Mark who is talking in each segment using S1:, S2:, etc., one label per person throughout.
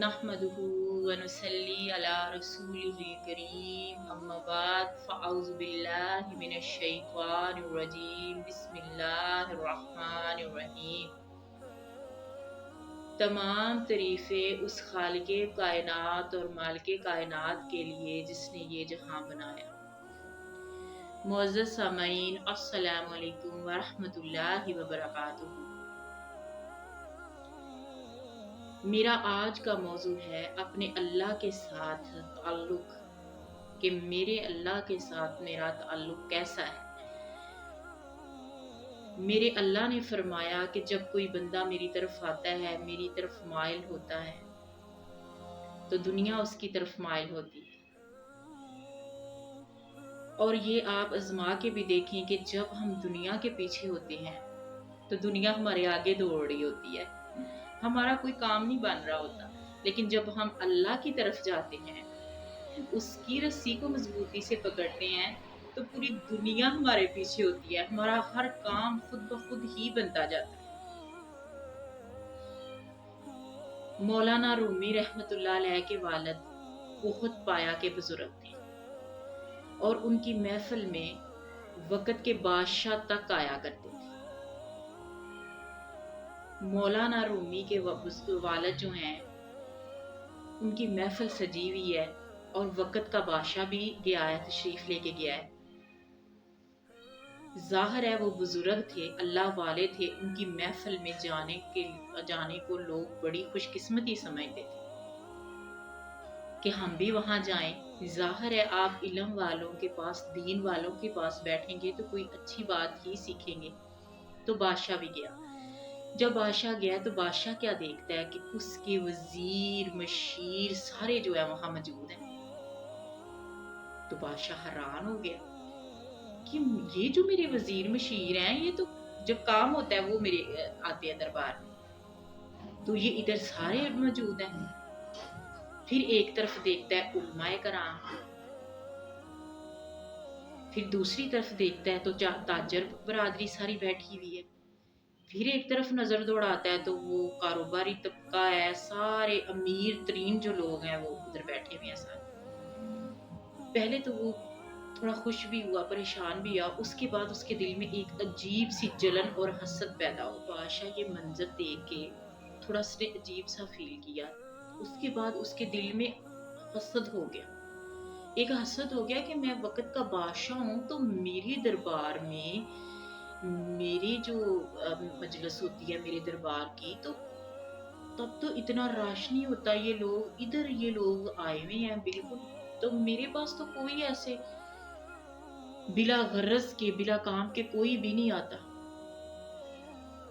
S1: नहमदुहु व नुसल्ली अला रसूलिहिल करीम अम्मा बाद फ़अऊज़ु बिल्लाहि मिनश शैतानिर रजीम बिस्मिल्लाहिर रहमानिर रहीम। तमाम तारीफ़ें उस खालिके कायनात और मालिके कायनात के लिए जिसने ये जहां बनाया। मुअज़्ज़ज़ सामईन, अस्सलामु अलैकुम व रहमतुल्लाहि व बरकातुहू। मेरा आज का मौजू है अपने अल्लाह के साथ ताल्लुक, कि मेरे अल्लाह के साथ मेरा ताल्लुक कैसा है। मेरे अल्लाह ने फरमाया कि जब कोई बंदा मेरी तरफ आता है, मेरी तरफ माइल होता है, तो दुनिया उसकी तरफ माइल होती है। और ये आप आजमा के भी देखें कि जब हम दुनिया के पीछे होते हैं तो दुनिया हमारे आगे दौड़ रही होती है, हमारा कोई काम नहीं बन रहा होता। लेकिन जब हम अल्लाह की तरफ जाते हैं, उसकी रस्सी को मजबूती से पकड़ते हैं, तो पूरी दुनिया हमारे पीछे होती है, हमारा हर काम खुद ब खुद ही बनता जाता है। मौलाना रूमी रहमतुल्लाह अलैह के वालिद बहुत पाया के बुजुर्ग थे और उनकी महफिल में वक़्त के बादशाह तक आया करते थे। मौलाना रूमी के वालिद जो हैं, उनकी महफिल सजी हुई है और वक़्त का बादशाह भी गया है, तशरीफ लेके गया है। जाहिर है वो बुजुर्ग थे, अल्लाह वाले थे, उनकी महफिल में जाने को लोग बड़ी खुशकिस्मती समझते थे कि हम भी वहां जाएं। जाहिर है आप इल्म वालों के पास, दीन वालों के पास बैठेंगे तो कोई अच्छी बात ही सीखेंगे। तो बादशाह भी गया। जब बादशाह गया तो बादशाह क्या देखता है कि उसके वजीर मशीर सारे जो है वहां मौजूद हैं। तो बादशाह हैरान हो गया कि ये जो मेरे वजीर मशीर हैं, ये तो जब काम होता है वो मेरे आते हैं दरबार में, तो ये इधर सारे मौजूद हैं। फिर एक तरफ देखता है उलमाए कराम, फिर दूसरी तरफ देखता है तो ताजर बरादरी सारी बैठी हुई है। फिर एक तरफ नजर दौड़ाता है तो वो कारोबारी तबका है, सारे अमीर तरीन जो लोग हैं वो उधर बैठे हुए हैं सारे। पहले तो वो थोड़ा खुश भी हुआ, परेशान भी हुआ। उसके बाद उसके दिल में एक अजीब सी जलन और हसद पैदा हो। बादशाह ये मंजर देख के थोड़ा उसने अजीब सा फील किया। उसके बाद उसके दिल में हसद हो गया, एक हसद हो गया कि मैं वक़्त का बादशाह हूँ, तो मेरे दरबार में मेरी जो मजलिस होती है मेरे दरबार की, तो तब तो इतना रश नहीं होता। ये लोग इधर, ये लोग आए हुए हैं बिल्कुल, तो मेरे पास तो कोई ऐसे बिला गरज के, बिला काम के कोई भी नहीं आता।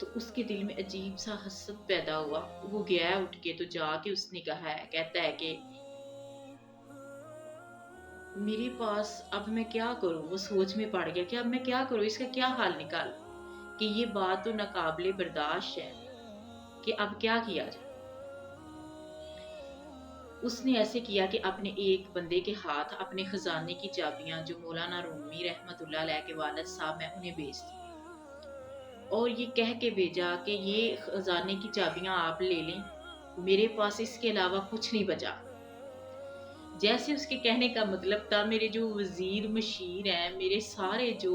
S1: तो उसके दिल में अजीब सा हसद पैदा हुआ। वो गया उठ के, तो जाके उसने कहा है, कहता है कि मेरे पास अब मैं क्या करूं। वो सोच में पड़ गया कि अब मैं क्या करूं, इसका क्या हाल निकाल, कि ये बात तो नाकाबिले बर्दाश्त है, कि अब क्या किया जाए। उसने ऐसे किया कि अपने एक बंदे के हाथ अपने खजाने की चाबियां, जो मौलाना रूमी रहमतुल्लाह अलैह के वालिद साहब हैं, उन्हें भेज दी और ये कह के भेजा कि ये खजाने की चाबियां आप ले लें, मेरे पास इसके अलावा कुछ नहीं बचा। जैसे उसके कहने का मतलब था, मेरे जो वजीर मशीर हैं, मेरे सारे जो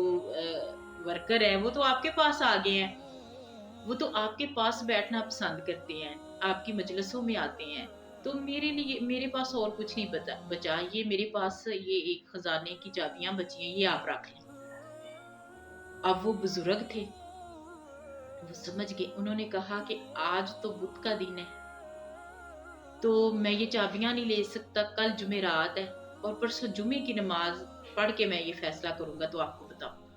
S1: वर्कर हैं, वो तो आपके पास आ गए हैं, वो तो आपके पास बैठना पसंद करते हैं, आपकी मजलिसों में आते हैं, तो मेरे लिए मेरे पास और कुछ नहीं बचा। ये मेरे पास ये एक खजाने की चाबियां बची हैं, ये आप रख लें। अब वो बुजुर्ग थे, वो समझ गए। उन्होंने कहा कि आज तो बुध का दिन है, तो मैं ये चाबियां नहीं ले सकता, कल जुमेरात है और परसों जुमे की नमाज पढ़ के मैं ये फैसला करूंगा, तो आपको बताऊंगा।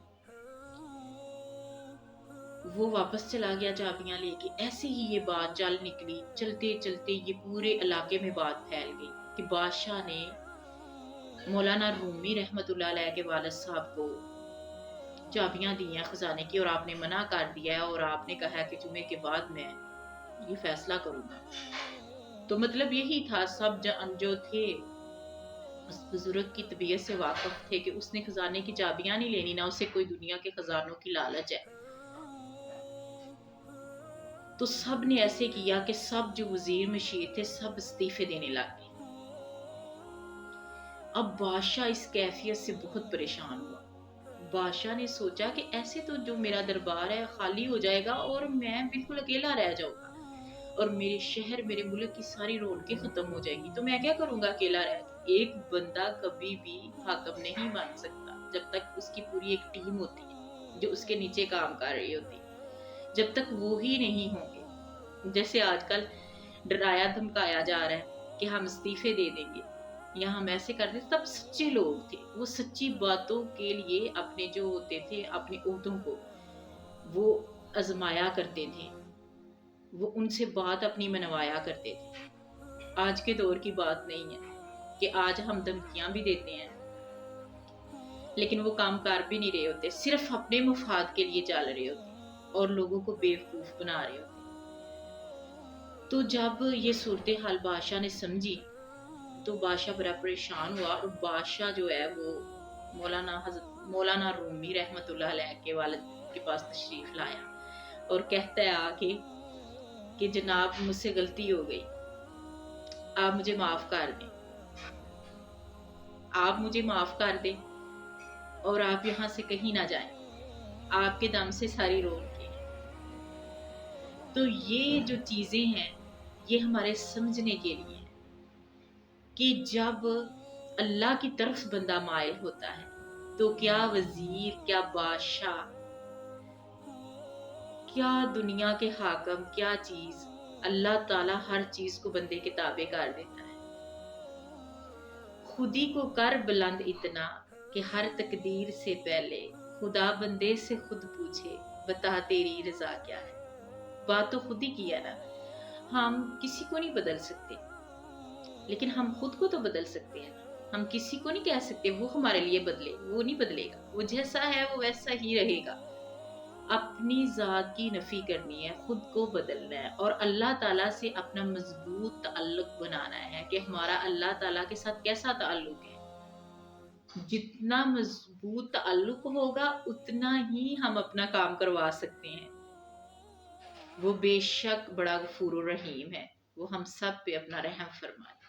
S1: वो वापस चला गया चाबियां लेके। ऐसे ही ये बात चल निकली, चलते चलते ये पूरे इलाके में बात फैल गई कि बादशाह ने मौलाना रूमी रहमतुल्लाह अलैह के वालिद साहब को चाबियां दी हैं खजाने की, और आपने मना कर दिया है और आपने कहा है कि जुमे के बाद मैं ये फैसला करूंगा। तो मतलब यही था, सब जो थे उस बुजुर्ग की तबीयत से वाकिफ थे कि उसने खजाने की चाबियां नहीं लेनी, ना उसे कोई दुनिया के खजानों की लालच है। تو سب نے ایسے کیا کہ سب جو وزیر مشیر تھے سب استعفے دینے لگ گئے۔ اب بادشاہ اس کیفیت سے بہت پریشان ہوا۔ بادشاہ نے سوچا کہ ایسے تو جو میرا دربار ہے خالی ہو جائے گا اور میں بالکل اکیلا رہ جاؤں گا، اور میرے شہر میرے ملک کی ساری رونقیں ختم ہو جائیں گی، تو میں کیا کروں گا اکیلا رہ کے؟ ایک بندہ کبھی بھی حاکم نہیں بن سکتا جب تک اس کی پوری ایک ٹیم ہوتی ہے جو اس کے نیچے کام کر رہی ہوتی ہے۔ جب تک وہ ہی نہیں ہوں گے، جیسے آج کل ڈرایا دھمکایا جا رہا ہے کہ ہم استعفے دے دیں گے یا ہم ایسے کر دیں، تب سچے لوگ تھے، وہ سچی باتوں کے لیے اپنے جو ہوتے تھے اپنے عہدوں کو وہ آزمایا کرتے تھے، وہ ان سے بات اپنی منوایا کرتے تھے۔ آج کے دور کی بات نہیں ہے کہ آج ہم دھمکیاں بھی دیتے ہیں لیکن وہ کام کر بھی نہیں رہے ہوتے، صرف اپنے مفاد کے لیے چل رہے ہوتے اور لوگوں کو بیوقوف بنا رہے ہوتے۔ تو جب یہ صورتحال بادشاہ نے سمجھی تو بادشاہ بڑا پریشان ہوا، اور بادشاہ جو ہے وہ مولانا رومی رحمت اللہ علیہ کے والد کے پاس تشریف لایا اور کہتا ہے آ کے کہ جناب مجھ سے غلطی ہو گئی، آپ مجھے معاف کر دیں، آپ مجھے معاف کر دیں اور آپ یہاں سے کہیں نہ جائیں، آپ کے دم سے ساری رونقیں ہیں۔ تو یہ جو چیزیں ہیں یہ ہمارے سمجھنے کے لیے ہیں کہ جب اللہ کی طرف بندہ مائل ہوتا ہے تو کیا وزیر، کیا بادشاہ، کیا دنیا کے حاکم، کیا چیز، اللہ تعالیٰ ہر چیز کو بندے کے تابع کر دیتا ہے۔ خودی کو کر بلند اتنا کہ ہر تقدیر سے پہلے خدا بندے سے خود پوچھے بتا تیری رضا کیا ہے۔ بات تو خود ہی کی ہے نا، ہم کسی کو نہیں بدل سکتے لیکن ہم خود کو تو بدل سکتے ہیں۔ ہم کسی کو نہیں کہہ سکتے وہ ہمارے لیے بدلے، وہ نہیں بدلے گا، وہ جیسا ہے وہ ویسا ہی رہے گا۔ اپنی ذات کی نفی کرنی ہے، خود کو بدلنا ہے اور اللہ تعالیٰ سے اپنا مضبوط تعلق بنانا ہے کہ ہمارا اللہ تعالیٰ کے ساتھ کیسا تعلق ہے۔ جتنا مضبوط تعلق ہوگا اتنا ہی ہم اپنا کام کروا سکتے ہیں۔ وہ بے شک بڑا غفور الرحیم ہے، وہ ہم سب پہ اپنا رحم فرمائے۔